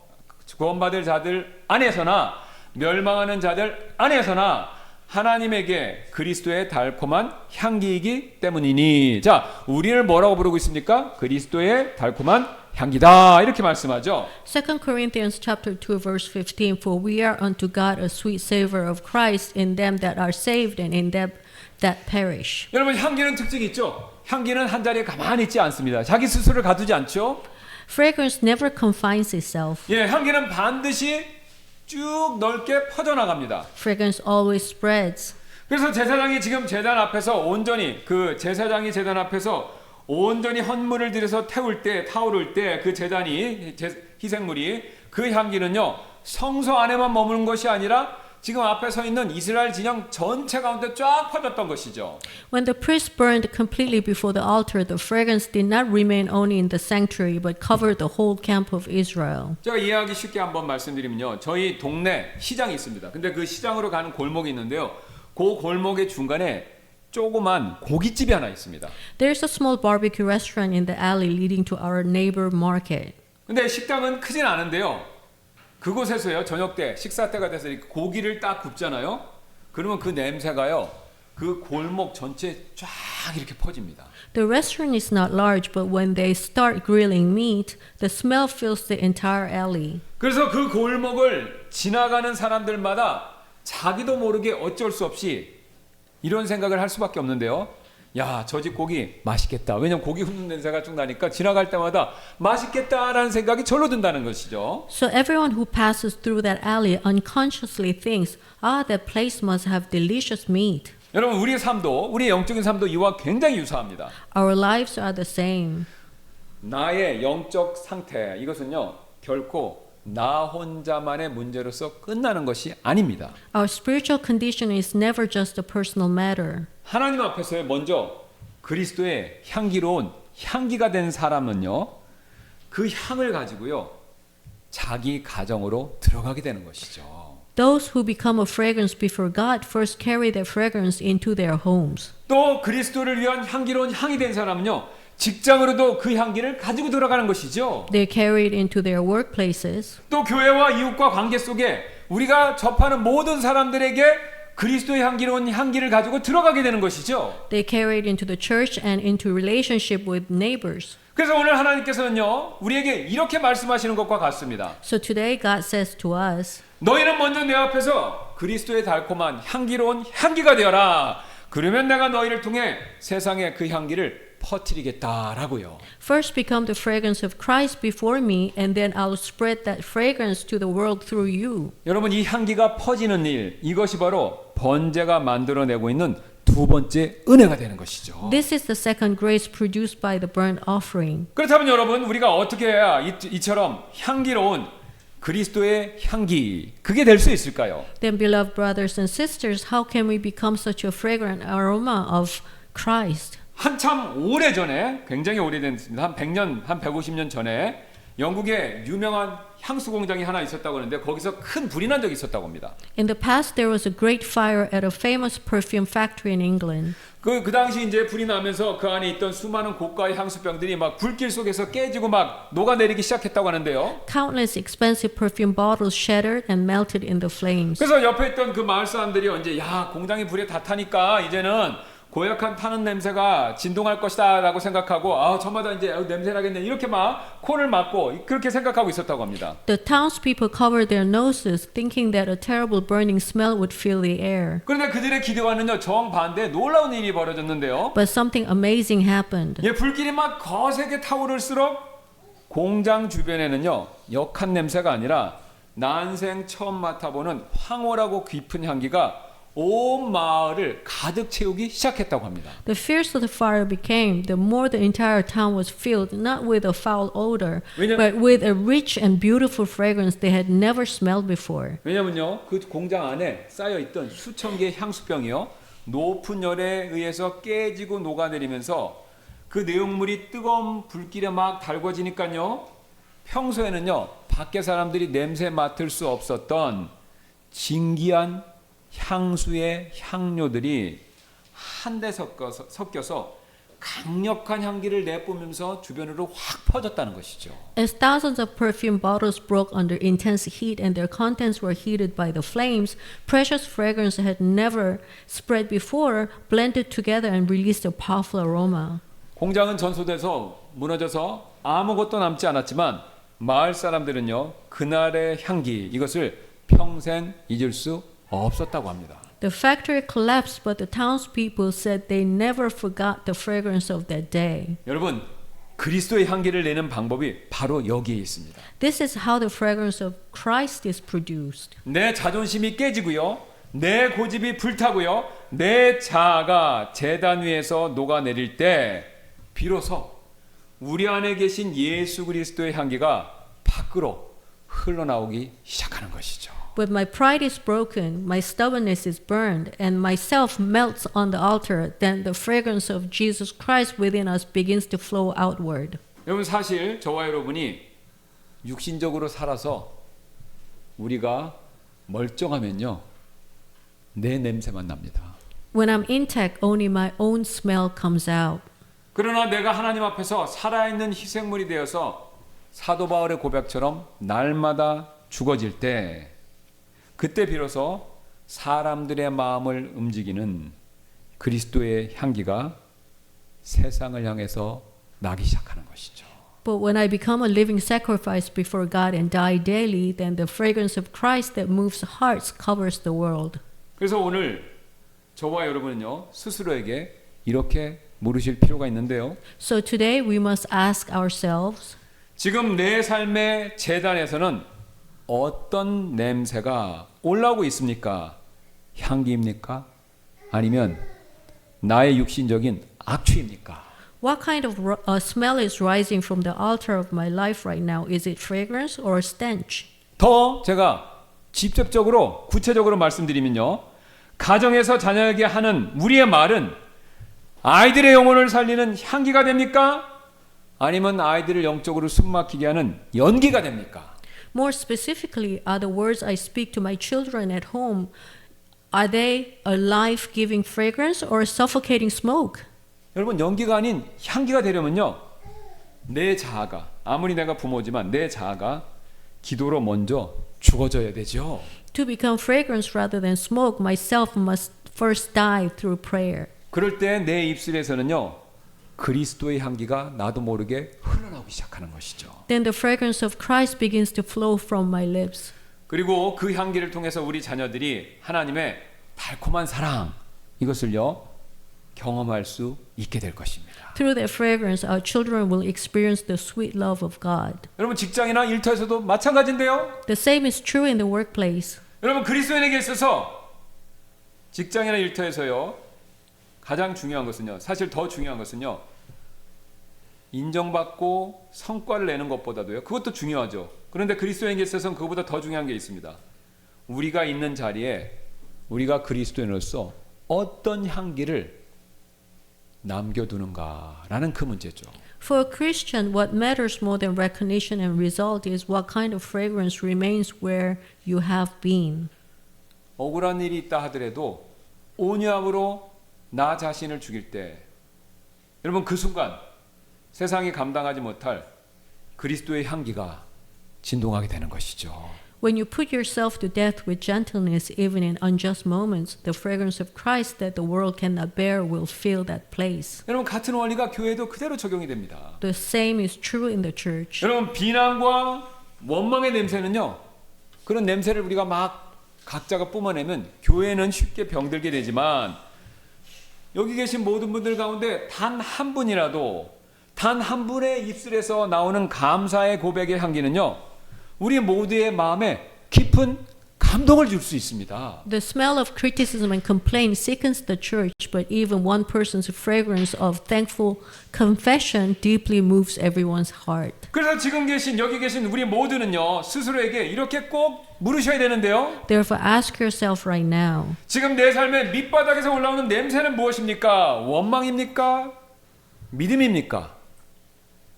구원받을 자들 안에서나 멸망하는 자들 안에서나 하나님에게 그리스도의 달콤한 향기이기 때문이니. 자, 우리를 뭐라고 부르고 있습니까? 그리스도의 달콤한 향기다 이렇게 말씀하죠. 2 Corinthians chapter 2 verse 15 For we are unto God a sweet savor of Christ in them that are saved and in them that perish. 여러분 향기는 특징이 있죠. 향기는 한 자리에 가만히 있지 않습니다. 자기 스스로를 가두지 않죠. Fragrance never confines itself. 예, 향기는 반드시 쭉 넓게 퍼져나갑니다. Fragrance always spreads. 그래서 제사장이 지금 제단 앞에서 온전히 그 제사장이 제단 앞에서 온전히 헌물을 들여서 태울 때 타오를 때 그 제단이 희생물이 그 향기는요 성소 안에만 머무는 것이 아니라 지금 앞에 서 있는 이스라엘 진영 전체 가운데 쫙 퍼졌던 것이죠. When the priest burned completely before the altar, the fragrance did not remain only in the sanctuary but covered the whole camp of Israel. 제가 이해하기 쉽게 한번 말씀드리면요. 저희 동네 시장이 있습니다. 근데 그 시장으로 가는 골목이 있는데요. 그 골목의 중간에 조그만 고깃집이 하나 있습니다. There's a small barbecue restaurant in the alley leading to our neighbor market. 근데 식당은 크진 않은데요. 그곳에서요. 저녁 때 식사 때가 돼서 이렇게 고기를 딱 굽잖아요. 그러면 그 냄새가요. 그 골목 전체에 쫙 이렇게 퍼집니다. The restaurant is not large, but when they start grilling meat, the smell fills the entire alley. 그래서 그 골목을 지나가는 사람들마다 자기도 모르게 어쩔 수 없이 이런 생각을 할 수밖에 없는데요. 야, 저 집 고기 맛있겠다. 왜냐면 고기 굽는 냄새가 쭉 나니까 지나갈 때마다 맛있겠다라는 생각이 절로 든다는 것이죠. So everyone who passes through that alley unconsciously thinks, ah, that place must have delicious meat. 여러분, 우리의 삶도, 우리의 영적인 삶도 이와 굉장히 유사합니다. Our lives are the same. 나의 영적 상태, 이것은요, 결코 나 혼자만의 문제로서 끝나는 것이 아닙니다. Our spiritual condition is never just a personal matter. 하나님 앞에서 먼저 그리스도의 향기로운 향기가 된 사람은요, 그 향을 가지고요, 자기 가정으로 들어가게 되는 것이죠. Those who become a fragrance before God first carry their fragrance into their homes. 또 그리스도를 위한 향기로운 향이 된 사람은요, 직장으로도 그 향기를 가지고 들어가는 것이죠. They carry it into their workplaces. 또 교회와 이웃과 관계 속에 우리가 접하는 모든 사람들에게 그리스도의 향기로운 향기를 가지고 들어가게 되는 것이죠. They carry it into the church and into relationship with neighbors. 그래서 오늘 하나님께서는요, 우리에게 이렇게 말씀하시는 것과 같습니다. So today God says to us, 너희는 먼저 내 앞에서 그리스도의 달콤한 향기로운 향기가 되어라. 그러면 내가 너희를 통해 세상에 그 향기를 퍼뜨리겠다라고요. first become the fragrance of Christ before me, and then I'll spread that fragrance to the world through you. 여러분, 이 향기가 퍼지는 일, 이것이 바로 번제가 만들어내고 있는 두 번째 은혜가 되는 것이죠. This is the second grace produced by the burnt offering. 그렇다면 여러분, 우리가 어떻게 해야 이처럼 향기로운 그리스도의 향기, 그게 될 수 있을까요? Then, beloved brothers and sisters, how can we become such a fragrant aroma of Christ? 한참 오래전에, 굉장히 오래된, 한 100년, 한 150년 전에 영국에 유명한 향수 공장이 하나 있었다고 하는데 거기서 큰 불이 난 적이 있었다고 합니다. In the past, there was a great fire at a famous perfume factory in England. 그 당시 이제 불이 나면서 그 안에 있던 수많은 고가의 향수병들이 막 불길 속에서 깨지고 막 녹아내리기 시작했다고 하는데요. Countless expensive perfume bottles shattered and melted in the flames. 그래서 옆에 있던 그 마을 사람들이 이제 야, 공장이 불에 다 타니까 이제는 고약한 타는 냄새가 진동할 것이다 라고 생각하고 아, 저마다 이제 냄새 나겠네 이렇게 막 코를 막고 그렇게 생각하고 있었다고 합니다. The townspeople covered their noses, thinking that a terrible burning smell would fill the air. 그런데 그들의 기대와는요 정반대 놀라운 일이 벌어졌는데요. But something amazing happened. 예, 불길이 막 거세게 타오를수록 공장 주변에는요 역한 냄새가 아니라 난생 처음 맡아보는 황홀하고 깊은 향기가 온 마을을 가득 채우기 시작했다고 합니다. The fiercer the fire became, the more the entire town was filled not with a foul odor, but with a rich and beautiful fragrance they had never smelled before. 왜냐면요, 그 공장 안에 쌓여 있던 수천 개의 향수병이요, 높은 열에 의해서 깨지고 녹아내리면서 그 내용물이 뜨거운 불길에 막 달궈지니까요, 평소에는요, 밖에 사람들이 냄새 맡을 수 없었던 진기한 향수의 향료들이 한데 섞여서 강력한 향기를 내뿜으면서 주변으로 확 퍼졌다는 것이죠. As thousands of perfume bottles broke under intense heat and their contents were heated by the flames, precious fragrance had never spread before, blended together and released a powerful aroma. 공장은 전소돼서 무너져서 아무것도 남지 않았지만 마을 사람들은요, 그날의 향기, 이것을 평생 잊을 수 없었다고 합니다. The factory collapsed, but the townspeople said they never forgot the fragrance of that day. 여러분, 그리스도의 향기를 내는 방법이 바로 여기에 있습니다. This is how the fragrance of Christ is produced. 내 자존심이 깨지고요, 내 고집이 불타고요, 내 자아가 제단 위에서 녹아내릴 때 비로소 우리 안에 계신 예수 그리스도의 향기가 밖으로 흘러나오기 시작하는 것이죠. But my pride is broken, my stubbornness is burned, and myself melts on the altar. Then the fragrance of Jesus Christ within us begins to flow outward. 여러분, 사실 저와 여러분이 육신적으로 살아서 우리가 멀쩡하면요, 내 냄새만 납니다. When I'm intact, only my own smell comes out. 그러나 내가 하나님 앞에서 살아있는 희생물이 되어서 사도 바울의 고백처럼 날마다 죽어질 때, 그때 비로소 사람들의 마음을 움직이는 그리스도의 향기가 세상을 향해서 나기 시작하는 것이죠. But when I become a living sacrifice before God and die daily, then the fragrance of Christ that moves hearts covers the world. 그래서 오늘 저와 여러분은요, 스스로에게 이렇게 물으실 필요가 있는데요. So today we must ask ourselves, 지금 내 삶의 제단에서는 어떤 냄새가 올라오고 있습니까? 향기입니까? 아니면 나의 육신적인 악취입니까? what kind of smell is rising from the altar of my life right now? Is it fragrance or stench? 더 제가 직접적으로 구체적으로 말씀드리면요, 가정에서 자녀에게 하는 우리의 말은 아이들의 영혼을 살리는 향기가 됩니까? 아니면 아이들을 영적으로 숨막히게 하는 연기가 됩니까? More specifically, are the words I speak to my children at home, are they a life-giving fragrance or a suffocating smoke? 여러분, 연기가 아닌 향기가 되려면요, 내 자아가, 아무리 내가 부모지만 내 자아가 기도로 먼저 죽어져야 되죠. To become fragrance rather than smoke, myself must first die through prayer. 그럴 때 내 입술에서는요, 그리스도의 향기가 나도 모르게 흘러나오기 시작하는 것이죠. Then the fragrance of Christ begins to flow from my lips. 그리고 그 향기를 통해서 우리 자녀들이 하나님의 달콤한 사랑, 이것을요, 경험할 수 있게 될 것입니다. Through that fragrance, our children will experience the sweet love of God. 여러분, 직장이나 일터에서도 마찬가지인데요. The same is true in the workplace. 여러분, 그리스도인에게 있어서 직장이나 일터에서요, 가장 중요한 것은요, 사실 더 중요한 것은요, 인정받고 성과를 내는 것보다도요, 그것도 중요하죠. 그런데 그리스도인에게 있어서는 그것보다 더 중요한 게 있습니다. 우리가 있는 자리에 우리가 그리스도인으로서 어떤 향기를 남겨두는가라는 그 문제죠. For a Christian, what matters more than recognition and result is what kind of fragrance remains where you have been. 억울한 일이 있다 하더라도 온유함으로 나 자신을 죽일 때, 여러분, 그 순간 세상이 감당하지 못할 그리스도의 향기가 진동하게 되는 것이죠. When you put yourself to death with gentleness, even in unjust moments, the fragrance of Christ that the world cannot bear will fill that place. 여러분, 같은 원리가 교회도 그대로 적용이 됩니다. The same is true in the church. 여러분, 비난과 원망의 냄새는요, 그런 냄새를 우리가 막 각자가 뿜어내면 교회는 쉽게 병들게 되지만, 여기 계신 모든 분들 가운데 단 한 분이라도, 단 한 분의 입술에서 나오는 감사의 고백의 향기는요, 우리 모두의 마음에 깊은 감동을 줄 수 있습니다. The smell of criticism and complaint sickens the church, but even one person's fragrance of thankful confession deeply moves everyone's heart. 그래서 지금 여기 계신 우리 모두는요, 스스로에게 이렇게 꼭 물으셔야 되는데요. Therefore, ask yourself right now, 지금 내 삶의 밑바닥에서 올라오는 냄새는 무엇입니까? 원망입니까? 믿음입니까?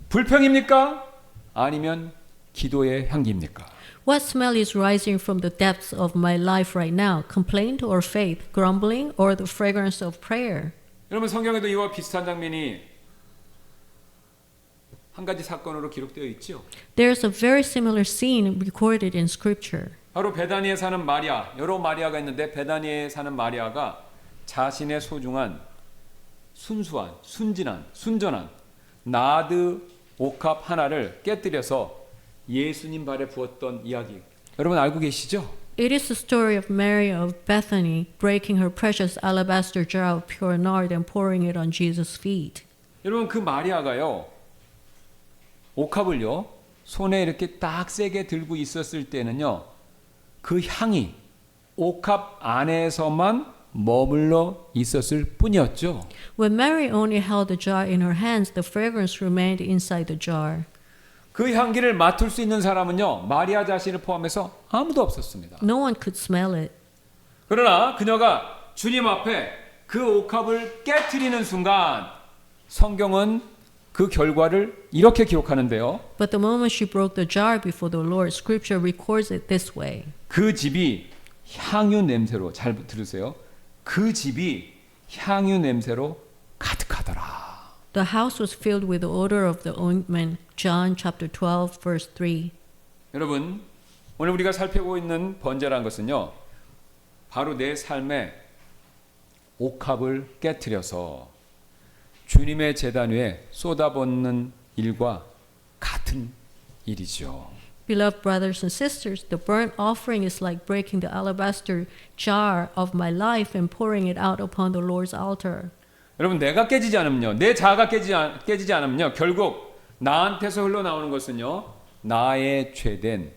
불평입니까? 아니면 기도의 향기입니까? what smell is rising from the depths of my life right now? Complaint or faith? Grumbling or the fragrance of prayer? 여러분, 성경에도 이와 비슷한 장면이 한 가지 사건으로 기록되어 있죠. There's a very similar scene recorded in Scripture. 바로 베다니에 사는 마리아, 여러 마리아가 있는데 베다니에 사는 마리아가 자신의 소중한 순수한, 순진한, 순전한 나드 옥합 하나를 깨뜨려서 예수님 발에 부었던 이야기. 여러분 알고 계시죠? It is the story of Mary of Bethany breaking her precious alabaster jar of pure nard and pouring it on Jesus' feet. 여러분 그 마리아가요. 옥합을요. 손에 이렇게 딱 세게 들고 있었을 때는요. 그 향이 옥합 안에서만 머물러 있었을 뿐이었죠. When Mary only held the jar in her hands, the fragrance remained inside the jar. 그 향기를 맡을 수 있는 사람은요. 마리아 자신을 포함해서 아무도 없었습니다. No one could smell it. 그러나 그녀가 주님 앞에 그 옥합을 깨트리는 순간 성경은 그 결과를 이렇게 기록하는데요. But the moment she broke the jar before the Lord, Scripture records it this way. 그 집이 향유 냄새로 잘 들으세요. 그 집이 향유 냄새로 가득하더라. The house was filled with the odor of the ointment. John chapter 12 verse 3. 여러분, 오늘 우리가 살펴보고 있는 번제라는 것은요. 바로 내 삶에 옥합을 깨트려서 주님의 제단 위에 쏟아붓는 일과 같은 일이죠. Beloved brothers and sisters, the burnt offering is like breaking the alabaster jar of my life and pouring it out upon the Lord's altar. 여러분 내가 깨지지 않으면요. 내 자아가 깨지지 않으면요. 결국 나한테서 흘러나오는 것은요. 나의 죄된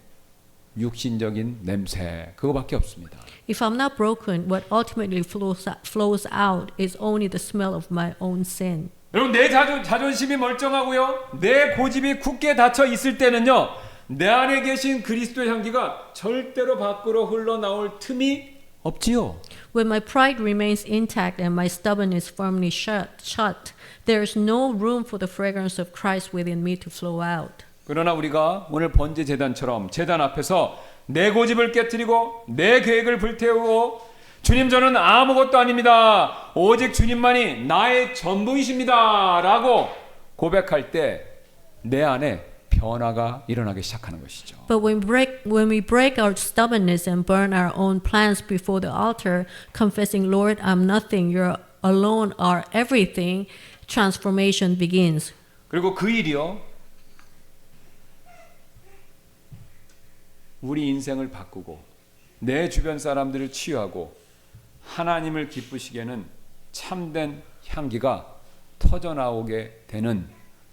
육신적인 냄새 그거밖에 없습니다. If I'm not broken, what ultimately flows out is only the smell of my own sin. 여러분 내 자존심이 멀쩡하고요. 내 고집이 굳게 닫혀 있을 때는요. 내 안에 계신 그리스도의 향기가 절대로 밖으로 흘러나올 틈이 없지요. When my pride remains intact and my stubbornness firmly shut, there is no room for the fragrance of Christ within me to flow out. 그러나 우리가 오늘 번제 제단처럼 제단 앞에서 내 고집을 깨트리고 내 계획을 불태우고 주님 저는 아무것도 아닙니다. 오직 주님만이 나의 전부이십니다. 라고 고백할 때 내 안에 변화가 일어나기 시작하는 것이죠. But when we break our stubbornness and burn our own plans before the altar, confessing, Lord, I'm nothing, you alone are everything, transformation begins. 그리고 그 일이요. 우리 인생을 바꾸고 내 주변 사람들을 치유하고 하나님을 기쁘시게는 참된 향기가 터져나오게 되는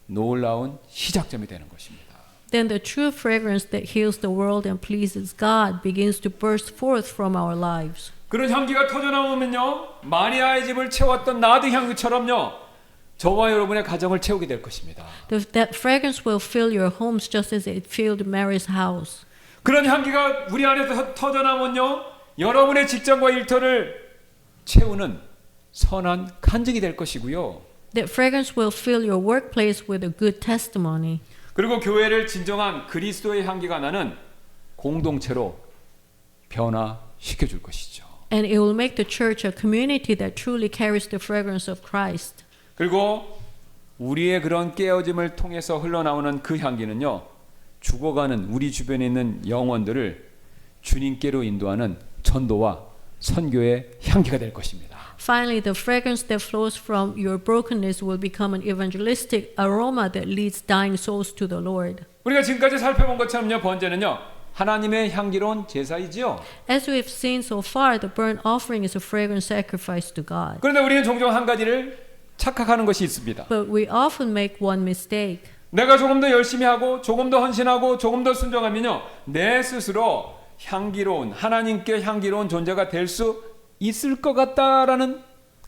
놀라운 시작점이 되는 것입니다. Then the true fragrance that heals the world and pleases God begins to burst forth from our lives. 그런 향기가 터져나오면요. 마리아의 집을 채웠던 나드 향기처럼요. 저와 여러분의 가정을 채우게 될 것입니다. That fragrance will fill your homes just as it filled Mary's house. 그런 향기가 우리 안에서 터져나오면요. 여러분의 직장과 일터를 채우는 선한 간증이 될 것이고요. That fragrance will fill your workplace with a good testimony. 그리고 교회를 진정한 그리스도의 향기가 나는 공동체로 변화시켜 줄 것이죠. And it will make the church a community that truly carries the fragrance of Christ. 그리고 우리의 그런 깨어짐을 통해서 흘러나오는 그 향기는요. 죽어가는 우리 주변에 있는 영혼들을 주님께로 인도하는 전도와 선교의 향기가 될 것입니다. Finally, the fragrance that flows from your brokenness will become an evangelistic aroma that leads dying souls to the Lord. 우리가 지금까지 살펴본 것처럼요. 번제는요. 하나님의 향기로운 제사이지요. As we've seen so far, the burnt offering is a fragrant sacrifice to God. 그런데 우리는 종종 한 가지를 착각하는 것이 있습니다. But we often make one mistake. 내가 조금 더 열심히 하고 조금 더 헌신하고 조금 더 순종하면요. 내 스스로 향기로운 하나님께 향기로운 존재가 될 수 있을 것 같다라는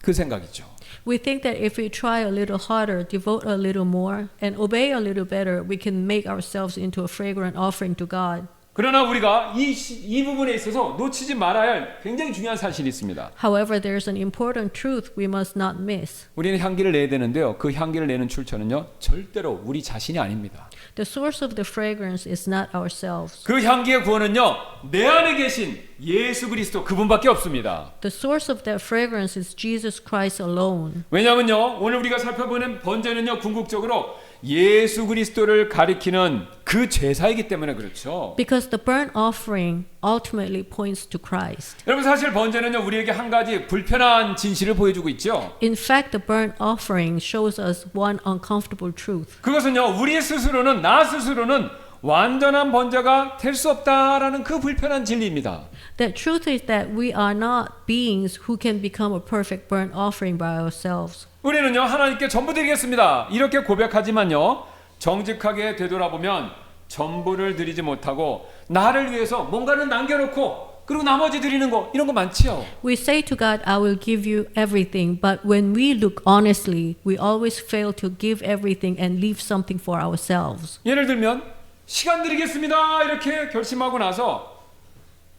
그 생각이죠. We think that if we try a little harder, devote a little more, and obey a little better, we can make ourselves into a fragrant offering to God. 그러나 우리가 이 부분에 있어서 놓치지 말아야 할 굉장히 중요한 사실이 있습니다. However, there's an important truth we must not miss. 우리는 향기를 내야 되는데요. 그 향기를 내는 출처는요. 절대로 우리 자신이 아닙니다. The source of the fragrance is not ourselves. 그 향기의 구원은요. 내 안에 계신 예수 그리스도 그분밖에 없습니다. The source of that fragrance is Jesus Christ alone. 왜냐하면요. 오늘 우리가 살펴보는 번제는요. 궁극적으로 예수 그리스도를 가리키는 그 제사이기 때문에 그렇죠. Because the burnt offering ultimately points to Christ. 여러분 사실 번제는요 우리에게 한 가지 불편한 진실을 보여주고 있죠. In fact, the burnt offering shows us one uncomfortable truth. 그것은요 우리 스스로는 나 스스로는 완전한 번제가 될 수 없다라는 그 불편한 진리입니다. The truth is that we are not beings who can become a perfect burnt offering by ourselves. 우리는요 하나님께 전부 드리겠습니다 이렇게 고백하지만요 정직하게 되돌아보면 전부를 드리지 못하고 나를 위해서 뭔가를 남겨놓고 그리고 나머지 드리는 거 이런 거 많지요. We say to God, I will give you everything, but when we look honestly, we always fail to give everything and leave something for ourselves. 예를 들면 시간 드리겠습니다 이렇게 결심하고 나서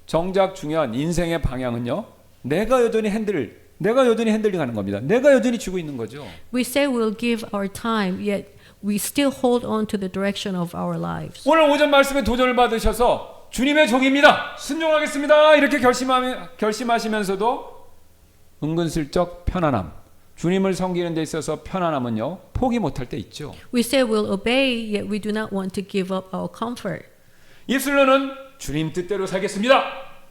정작 중요한 인생의 방향은요 내가 여전히 핸들링하는 겁니다. 내가 여전히 쥐고 있는 거죠. We say we'll give our time, yet we still hold on to the direction of our lives. 오늘 오전 말씀에 도전을 받으셔서 주님의 종입니다 순종하겠습니다 이렇게 결심하시면서도 은근슬쩍 편안함 주님을 섬기는 데 있어서 편안함은요 포기 못할 때 있죠. We say we'll obey, yet we do not want to give up our comfort. 입술로는 주님 뜻대로 살겠습니다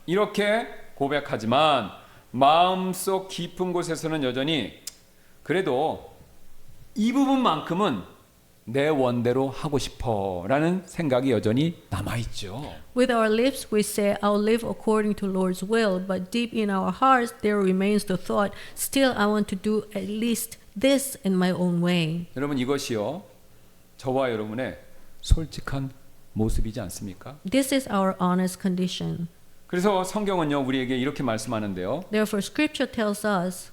이렇게 고백하지만 마음속 깊은 곳에서는 여전히 그래도 이 부분만큼은 내 원대로 하고 싶어 라는 생각이 여전히 남아있죠. With our lips we say, I'll live according to Lord's will, but deep in our hearts there remains the thought, still I want to do at least this in my own way. 여러분 이것이요 저와 여러분의 솔직한 모습이지 않습니까? This is our honest condition. 그래서 성경은요 우리에게 이렇게 말씀하는데요 Therefore scripture tells us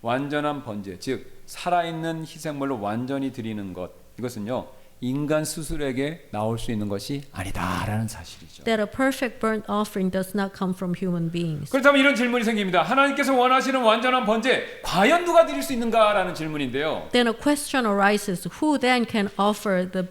완전한 번제 즉 살아있는 희생물로 완전히 드리는 것 이것은요 인간 스스로에게 나올 수 있는 것이 아니다라는 사실이죠. that a perfect burnt offering does not come from human beings. 그렇다면 이런 질문이 생깁니다. 하나님께서 원하시는 완전한 번제 과연 누가 드릴 수 있는가라는 질문인데요. Then a question arises, who then can offer the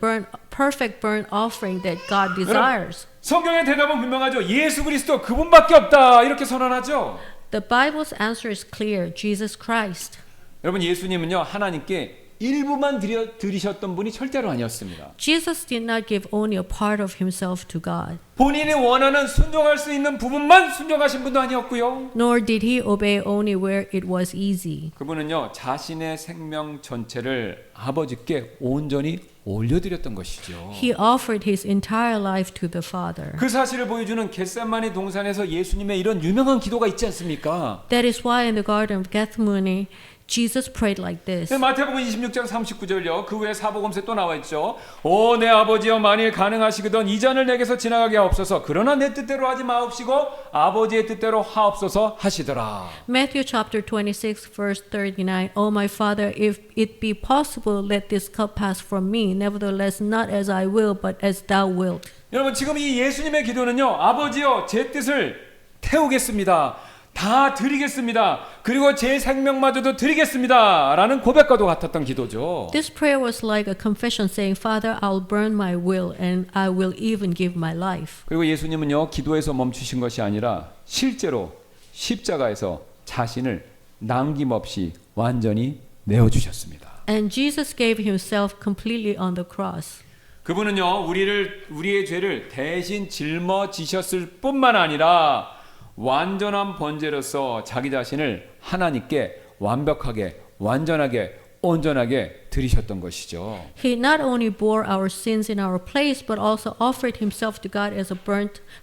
perfect burnt offering that God desires? 성경의 대답은 분명하죠. 예수 그리스도 그분밖에 없다 이렇게 선언하죠. The Bible's answer is clear, Jesus Christ. 여러분 예수님은요 하나님께 일부만 드리셨던 분이 절대로 아니었습니다. Jesus did not give only a part of himself to God. 본인이 원하는 순종할 수 있는 부분만 순종하신 분도 아니었고요. Nor did he obey only where it was easy. 그분은요 자신의 생명 전체를 아버지께 온전히 올려드렸던 것이죠. He offered his entire life to the Father. 그 사실을 보여주는 겟세마니 동산에서 예수님의 이런 유명한 기도가 있지 않습니까? That is why in the Garden of Gethsemane, Jesus prayed like this. 마태복음 26장 39절요. 그 후에 사복음서에 또 나와 있죠. 오 내 아버지여 만일 가능하시거든 이 잔을 내게서 지나가게 하옵소서. 그러나 내 뜻대로 하지 마옵시고 아버지의 뜻대로 하옵소서 하시더라. Matthew chapter 26 verse 39. Oh my Father, if it be possible, let this cup pass from me. Nevertheless, not as I will, but as thou wilt. 여러분 지금 이 예수님의 기도는요. 아버지여 제 뜻을 태우겠습니다. 다 드리겠습니다. 그리고 제 생명마저도 드리겠습니다. 라는 고백과도 같았던 기도죠. This prayer was like a confession saying, Father, I'll burn my will and I will even give my life. 그리고 예수님은요. 기도에서 멈추신 것이 아니라 실제로 십자가에서 자신을 남김없이 완전히 내어주셨습니다. And Jesus gave himself completely on the cross. 그분은요. 우리의 죄를 대신 짊어지셨을 뿐만 아니라 완전한 번제로서 자기 자신을 하나님께 완벽하게, 완전하게, 온전하게 드리셨던 것이죠. He not only bore our sins in our place, but also offered himself to God as a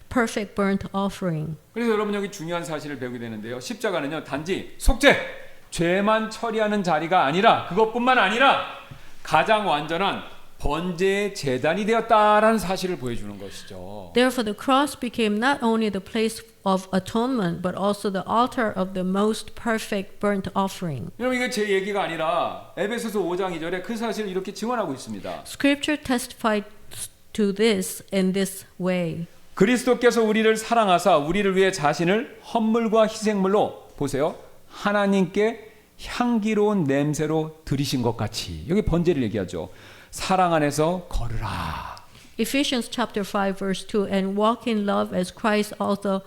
perfect burnt offering. 그래서 여러분 여기 중요한 사실을 배우게 되는데요. 십자가는요, 단지 속죄, 죄만 처리하는 자리가 아니라 그것뿐만 아니라 가장 완전한 번제의 제단이 되었다라는 사실을 보여주는 것이죠. Therefore, the cross became not only the place of atonement, but also the altar of the most perfect burnt offering. 여러분 이게 제 얘기가 아니라 에베소서 5장 2절에 그 사실을 이렇게 증언하고 있습니다. Scripture testified to this in this way. 그리스도께서 우리를 사랑하사 우리를 위해 자신을 헌물과 희생물로 보세요. 하나님께 향기로운 냄새로 드리신 것 같이 여기 번제를 얘기하죠. 사랑 안에서 걸으라. Ephesians chapter 5 verse 2, and walk in love as Christ also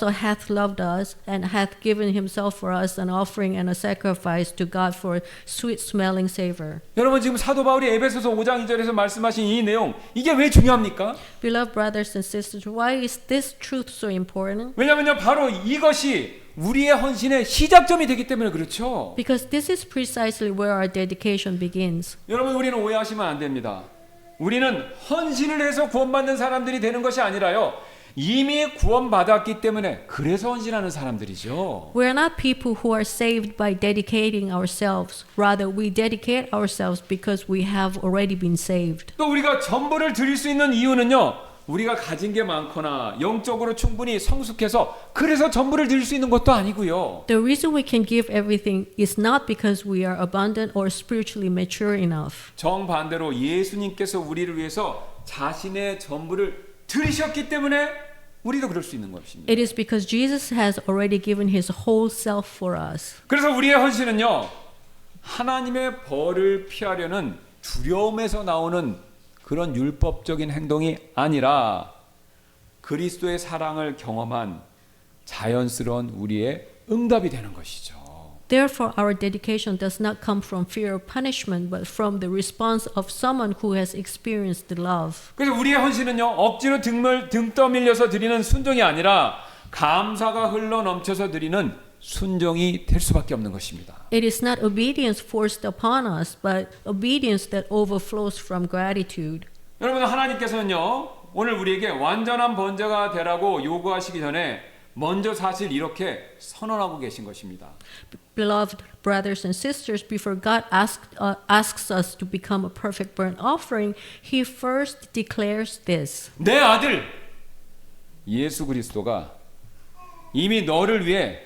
hath loved us and hath given himself for us an offering and a sacrifice to God for sweet smelling savor. 여러분 지금 사도 바울이 에베소서 5장 2절에서 말씀하신 이 내용 이게 왜 중요합니까? Beloved brothers and sisters, why is this truth so important? 왜냐하면요 바로 이것이 우리의 헌신의 시작점이 되기 때문에 그렇죠. Because this is precisely where our dedication begins. 여러분 우리는 오해하시면 안 됩니다. 우리는 헌신을 해서 구원받는 사람들이 되는 것이 아니라요. 이미 구원받았기 때문에 그래서 헌신하는 사람들이죠. We are not people who are saved by dedicating ourselves. Rather, we dedicate ourselves because we have already been saved. 또 우리가 전부를 드릴 수 있는 이유는요. 우리가 가진 게 많거나 영적으로 충분히 성숙해서 그래서 전부를 드릴 수 있는 것도 아니고요. The reason we can give everything is not because we are abundant or spiritually mature enough. 정반대로 예수님께서 우리를 위해서 자신의 전부를 드리셨기 때문에 우리도 그럴 수 있는 것입니다. It is because Jesus has already given his whole self for us. 그래서 우리의 헌신은요. 하나님의 벌을 피하려는 두려움에서 나오는 그런 율법적인 행동이 아니라 그리스도의 사랑을 경험한 자연스러운 우리의 응답이 되는 것이죠. Therefore, our dedication does not come from fear of punishment, but from the response of someone who has experienced the love. 그래서 우리의 헌신은요 억지로 등 떠밀려서 드리는 순종이 아니라 감사가 흘러 넘쳐서 드리는 순종이 될 수밖에 없는 것입니다. It is not obedience forced upon us, but obedience that overflows from gratitude. 여러분 하나님께서는요 오늘 우리에게 완전한 번제가 되라고 요구하시기 전에 먼저 사실 이렇게 선언하고 계신 것입니다. Beloved brothers and sisters, before God asks us to become a perfect burnt offering, He first declares this. 내 아들 예수 그리스도가 이미 너를 위해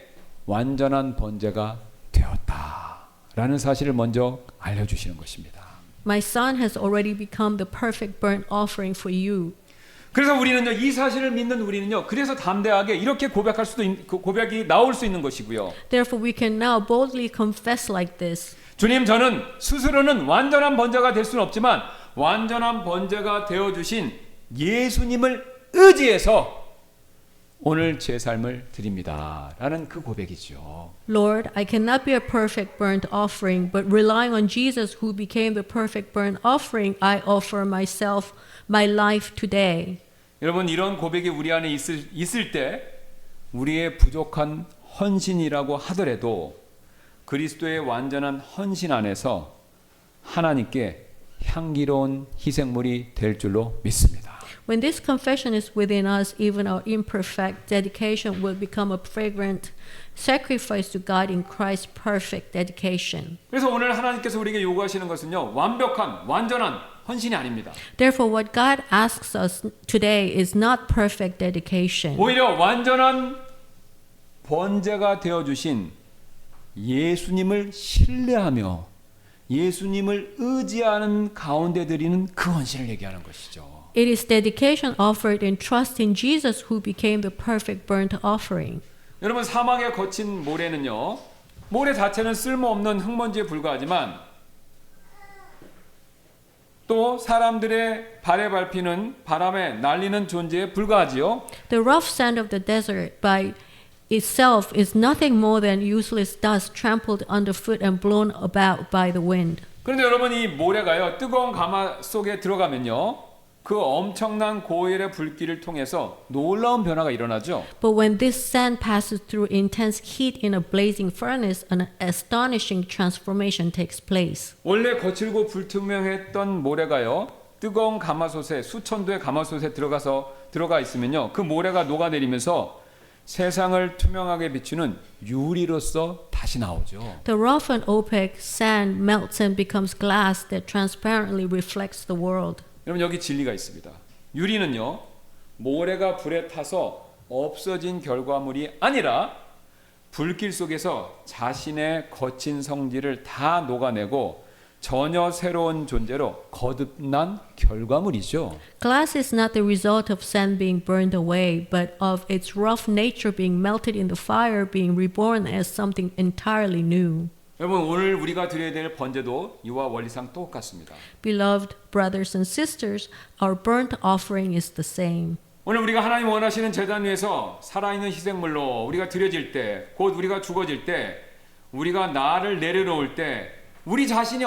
완전한 번제가 되었다라는 사실을 먼저 알려주시는 것입니다. My son has already become the perfect burnt offering for you. 그래서 우리는요 이 사실을 믿는 우리는요 그래서 담대하게 이렇게 고백할 수도 고백이 나올 수 있는 것이고요. Therefore, we can now boldly confess like this. 주님 저는 스스로는 완전한 번제가 될 수는 없지만 완전한 번제가 되어 주신 예수님을 의지해서 오늘 제 삶을 드립니다라는 그 고백이죠. Lord, I cannot be a perfect burnt offering, but relying on Jesus who became the perfect burnt offering, I offer myself, my life today. 여러분 이런 고백이 우리 안에 있을 때 우리의 부족한 헌신이라고 하더라도 그리스도의 완전한 헌신 안에서 하나님께 향기로운 희생물이 될 줄로 믿습니다. When this confession is within us, even our imperfect dedication will become a fragrant sacrifice to God in Christ's perfect dedication. 그래서 오늘 하나님께서 우리에게 요구하시는 것은요. 완벽한 완전한 헌신이 아닙니다. Therefore, what God asks us today is not perfect dedication. 오히려 완전한 번제가 되어 주신 예수님을 신뢰하며 예수님을 의지하는 가운데 드리는 그 헌신을 얘기하는 것이죠. It is dedication offered in trust in Jesus who became the perfect burnt offering. 여러분 사막에 거친 모래는요. 모래 자체는 쓸모없는 흙먼지에 불과하지만 또 사람들의 발에 밟히는 바람에 날리는 존재에 불과하지요. The rough sand of the desert by itself is nothing more than useless dust trampled underfoot and blown about by the wind. 그런데 여러분 이 모래가요. 뜨거운 가마 속에 들어가면요. 그 엄청난 고열의 불길을 통해서 놀라운 변화가 일어나죠. But when this sand passes through intense heat in a blazing furnace, an astonishing transformation takes place. 원래 거칠고 불투명했던 모래가요. 뜨거운 가마솥에 수천 도의 가마솥에 들어가 있으면요. 그 모래가 녹아내리면서 세상을 투명하게 비추는 유리로서 다시 나오죠. The rough and opaque sand melts and becomes glass that transparently reflects the world. 여러분 여기 진리가 있습니다. 유리는요. 모래가 불에 타서 없어진 결과물이 아니라 불길 속에서 자신의 거친 성질을 다 녹아내고 전혀 새로운 존재로 거듭난 결과물이죠. Glass is not the result of sand being burned away, but of its rough nature being melted in the fire, being reborn as something entirely new. 여러분 오늘 우리가 드려야 될 번제도 이와 원리상 똑같습니다. Beloved brothers and sisters, our burnt offering is the same. 오늘 우리가 하나님 원하시는 제단 위에서 살아있는 희생물로 우리가 드려질 때, 곧 우리가 죽어질 때, 우리가 나를 내려놓을 때 우리 자신이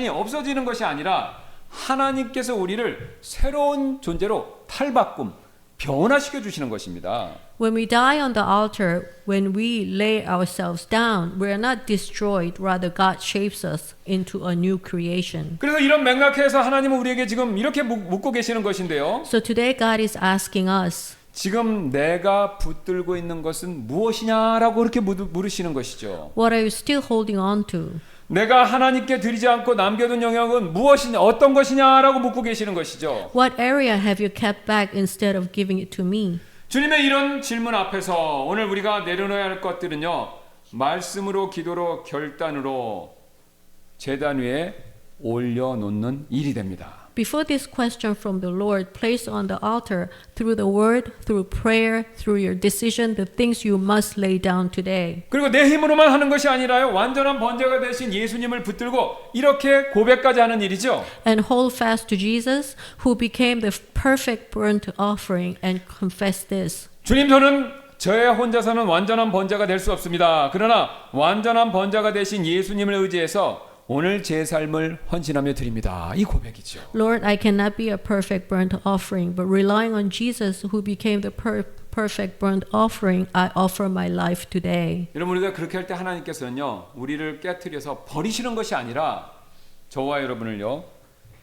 없어지는 것이 아니라 하나님께서 우리를 새로운 존재로 탈바꿈, 변화시켜 주시는 것입니다. When we die on the altar, when we lay ourselves down, we are not destroyed, rather God shapes us into a new creation. 그래서 이런 맥락에서 하나님은 우리에게 지금 이렇게 묻고 계시는 것인데요. So today God is asking us, 지금 내가 붙들고 있는 것은 무엇이냐라고 그렇게 물으시는 것이죠. what are you still holding on to? 내가 하나님께 드리지 않고 남겨둔 영역은 무엇이냐, 어떤 것이냐라고 묻고 계시는 것이죠. What area have you kept back instead of giving it to me? 주님의 이런 질문 앞에서 오늘 우리가 내려놓아야 할 것들은요, 말씀으로, 기도로, 결단으로 제단 위에 올려놓는 일이 됩니다. Before this question from the Lord, place on the altar through the word, through prayer, through your decision, the things you must lay down today. 그리고 내 힘으로만 하는 것이 아니라요, 완전한 번제가 되신 예수님을 붙들고 이렇게 고백까지 하는 일이죠. And hold fast to Jesus, who became the perfect burnt offering, and confess this. 주님, 저는 저 혼자서는 완전한 번제가 될 수 없습니다. 그러나 완전한 번제가 되신 예수님을 의지해서 오늘 제 삶을 헌신하며 드립니다. 이 고백이죠. Lord, I cannot be a perfect burnt offering, but relying on Jesus, who became the perfect burnt offering, I offer my life today. 여러분, 우리가 그렇게 할 때 하나님께서는요, 우리를 깨트려서 버리시는 것이 아니라 저와 여러분을요,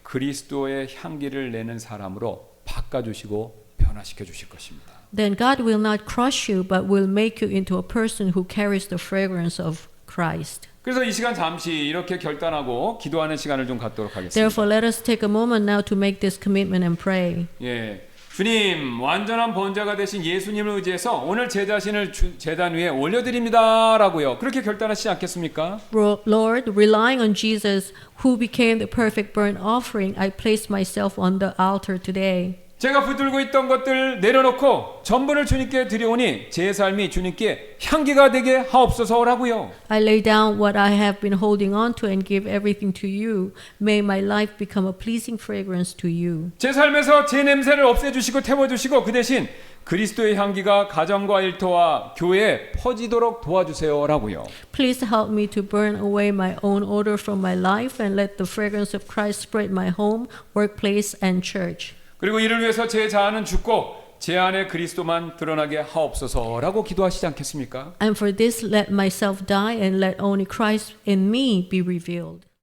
그리스도의 향기를 내는 사람으로 바꿔주시고 변화시켜 주실 것입니다. Then God will not crush you, but will make you into a person who carries the fragrance of Christ. 그래서 이 시간 잠시 이렇게 결단하고 기도하는 시간을 좀 갖도록 하겠습니다. Therefore, let us take a moment now to make this commitment and pray. 예, 주님, 완전한 번제가 되신 예수님을 의지해서 오늘 제 자신을 제단 위에 올려드립니다라고요. 그렇게 결단하시지 않겠습니까? Lord, relying on Jesus, who became the perfect burnt offering, I place myself on the altar today. 제가 붙들고 있던 것들 내려놓고 전부를 주님께 드려오니 제 삶이 주님께 향기가 되게 하옵소서라고요. I lay down what I have been holding on to and give everything to you. May my life become a pleasing fragrance to you. 제 삶에서 제 냄새를 없애주시고 태워주시고 그 대신 그리스도의 향기가 가정과 일터와 교회에 퍼지도록 도와주세요라고요. Please help me to burn away my own odor from my life and let the fragrance of Christ spread my home, workplace, and church. 그리고 이를 위해서 제 자아는 죽고 제 안에 그리스도만 드러나게 하옵소서라고 기도하시지 않겠습니까? And for this, let myself die and let only Christ in me be revealed.